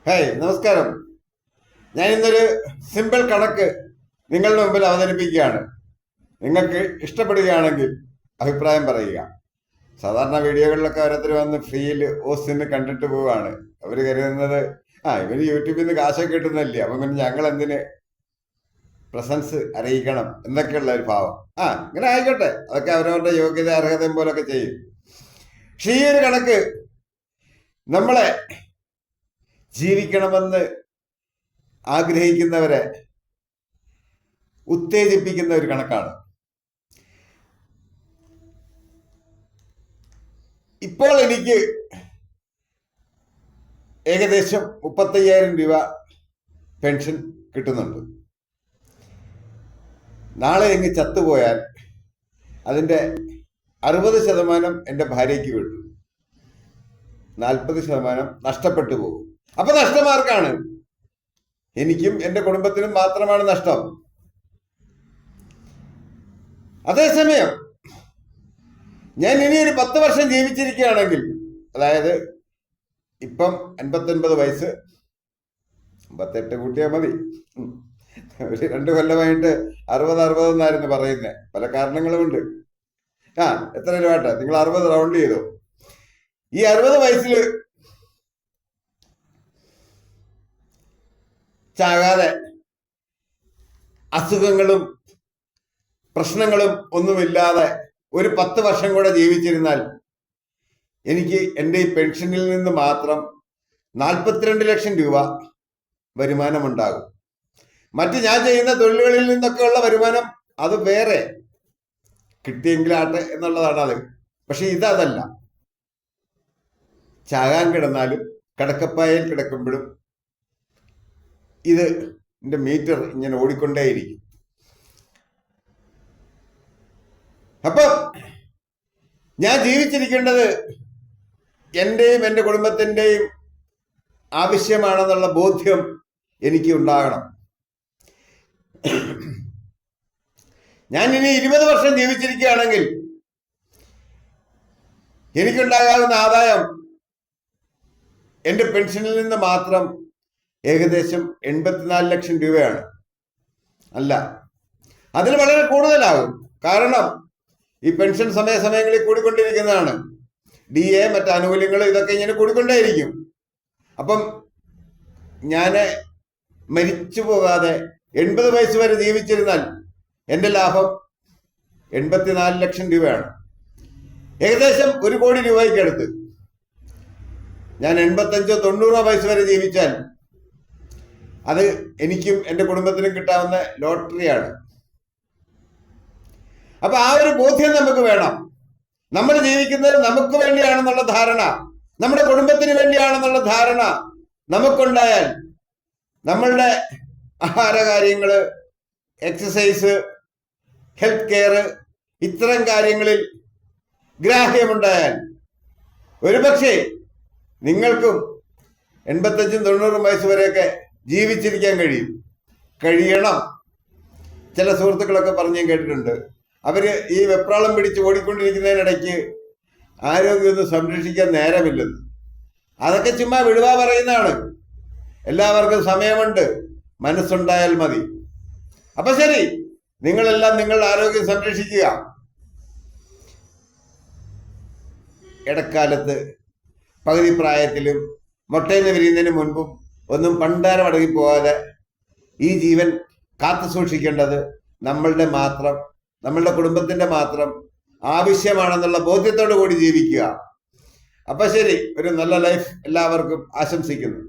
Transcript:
Hi, നമസ്കാരം. ഞാൻ ഇന്നൊരു സിമ്പിൾ കണക്ക് നിങ്ങളുടെ മുമ്പിൽ അവതരിപ്പിക്കുകയാണ്. നിങ്ങൾക്ക് ഇഷ്ടപ്പെടുകയാണെങ്കിൽ അഭിപ്രായം പറയുക. സാധാരണ വീഡിയോകളിലൊക്കെ ഓരോരുത്തർ വന്ന് ഫ്രീയിൽ ഓസിന് കണ്ടിട്ട് പോവുകയാണ്. അവർ കരുതുന്നത് ഇവര് യൂട്യൂബിൽ നിന്ന് കാശൊക്കെ കിട്ടുന്നില്ലേ, അപ്പം പിന്നെ ഞങ്ങൾ എന്തിന് പ്രസൻസ് അറിയിക്കണം എന്നൊക്കെയുള്ള ഒരു ഭാവം. ഇങ്ങനെ ആയിക്കോട്ടെ, അതൊക്കെ അവരവരുടെ യോഗ്യത അർഹതയും പോലൊക്കെ ചെയ്യും. പക്ഷെ ഈ ഒരു കണക്ക് നമ്മളെ ജീവിക്കണമെന്ന് ആഗ്രഹിക്കുന്നവരെ ഉത്തേജിപ്പിക്കുന്ന ഒരു കണക്കാണ്. ഇപ്പോൾ എനിക്ക് ഏകദേശം 35,000 രൂപ പെൻഷൻ കിട്ടുന്നുണ്ട്. നാളെ എങ്ങ് ചത്തുപോയാൽ അതിൻ്റെ 60% എൻ്റെ ഭാര്യയ്ക്ക് കിട്ടും, 40% നഷ്ടപ്പെട്ടു പോകും. അപ്പൊ നഷ്ടമാർക്കാണ്? എനിക്കും എൻ്റെ കുടുംബത്തിനും മാത്രമാണ് നഷ്ടം. അതേസമയം ഞാൻ ഇനി ഒരു 10 വർഷം ജീവിച്ചിരിക്കുകയാണെങ്കിൽ, അതായത് ഇപ്പം 59 വയസ്സ്, 58 കൂട്ടിയാൽ മതി, ഒരു 2 കൊല്ലമായിട്ട് 60 എന്നായിരുന്നു പറയുന്നത്. പല കാരണങ്ങളുമുണ്ട്. എത്ര രൂപ നിങ്ങൾ 60 റൗണ്ട് ചെയ്തോ. ഈ 60 വയസ്സിൽ ചാകാതെ അസുഖങ്ങളും പ്രശ്നങ്ങളും ഒന്നുമില്ലാതെ ഒരു 10 വർഷം കൂടെ ജീവിച്ചിരുന്നാൽ എനിക്ക് എൻ്റെ ഈ പെൻഷനിൽ നിന്ന് മാത്രം 42 ലക്ഷം രൂപ വരുമാനമുണ്ടാകും. മറ്റ് ഞാൻ ചെയ്യുന്ന തൊഴിലുകളിൽ നിന്നൊക്കെയുള്ള വരുമാനം അത് വേറെ, കിട്ടിയെങ്കിലാട്ടെ എന്നുള്ളതാണ് അത്. പക്ഷെ ഇതല്ല. ചാകാൻ കിടന്നാലും കിടക്കപ്പായയിൽ കിടക്കുമ്പോഴും ഇത് എൻ്റെ മീറ്റർ ഇങ്ങനെ ഓടിക്കൊണ്ടേയിരിക്കും. അപ്പം ഞാൻ ജീവിച്ചിരിക്കേണ്ടത് എൻ്റെയും എൻ്റെ കുടുംബത്തിൻ്റെയും ആവശ്യമാണെന്നുള്ള ബോധ്യം എനിക്ക് ഉണ്ടാകണം. ഞാൻ ഇനി 20 വർഷം ജീവിച്ചിരിക്കുകയാണെങ്കിൽ എനിക്കുണ്ടാകാവുന്ന ആദായം എൻ്റെ പെൻഷനിൽ നിന്ന് മാത്രം ഏകദേശം 84 ലക്ഷം രൂപയാണ്. അല്ല, അതിൽ വളരെ കൂടുതലാകും. കാരണം ഈ പെൻഷൻ സമയങ്ങളിൽ കൂടിക്കൊണ്ടിരിക്കുന്നതാണ്. DA മറ്റ് ആനുകൂല്യങ്ങൾ ഇതൊക്കെ ഇങ്ങനെ കൂടിക്കൊണ്ടേയിരിക്കും. അപ്പം ഞാൻ മരിച്ചു പോകാതെ 80 വയസ്സ് വരെ ജീവിച്ചിരുന്നാൽ എൻ്റെ ലാഭം 84 ലക്ഷം രൂപയാണ്. ഏകദേശം 1 കോടി രൂപയ്ക്ക് അടുത്ത്. ഞാൻ 85-90 വയസ്സ് വരെ ജീവിച്ചാൽ അത് എനിക്കും എൻ്റെ കുടുംബത്തിനും കിട്ടാവുന്ന ലോട്ടറിയാണ്. അപ്പൊ ആ ഒരു ബോധ്യം നമുക്ക് വേണം. നമ്മൾ ജീവിക്കുന്നത് നമുക്ക് വേണ്ടിയാണെന്നുള്ള ധാരണ, നമ്മുടെ കുടുംബത്തിന് വേണ്ടിയാണെന്നുള്ള ധാരണ നമുക്കുണ്ടായാൽ നമ്മളുടെ ആഹാര കാര്യങ്ങള്, എക്സസൈസ്, ഹെൽത്ത് കെയർ, ഇത്തരം കാര്യങ്ങളിൽ ഗ്രാഹ്യമുണ്ടായാൽ ഒരുപക്ഷെ നിങ്ങൾക്കും 85-90 വയസ്സ് വരെയൊക്കെ ജീവിച്ചിരിക്കാൻ കഴിയണം. ചില സുഹൃത്തുക്കളൊക്കെ പറഞ്ഞു ഞാൻ കേട്ടിട്ടുണ്ട്. അവര് ഈ വെപ്രാളം പിടിച്ച് ഓടിക്കൊണ്ടിരിക്കുന്നതിനിടയ്ക്ക് ആരോഗ്യമൊന്നും സംരക്ഷിക്കാൻ നേരമില്ലെന്ന്. അതൊക്കെ ചുമ്മാ വിടുവാ പറയുന്നതാണ്. എല്ലാവർക്കും സമയമുണ്ട്, മനസ്സുണ്ടായാൽ മതി. അപ്പൊ ശരി, നിങ്ങളെല്ലാം നിങ്ങളുടെ ആരോഗ്യം സംരക്ഷിക്കുക. ഇടക്കാലത്ത് പകുതി പ്രായത്തിലും മൊട്ടേന്ന് വിരിയുന്നതിന് മുൻപും ഒന്നും പണ്ടാരം അടങ്ങി പോകാതെ ഈ ജീവൻ കാത്തു സൂക്ഷിക്കേണ്ടത് നമ്മളുടെ കുടുംബത്തിന്റെ മാത്രം ആവശ്യമാണെന്നുള്ള ബോധ്യത്തോടു കൂടി ജീവിക്കുക. അപ്പൊ ശരി, ഒരു നല്ല ലൈഫ് എല്ലാവർക്കും ആശംസിക്കുന്നു.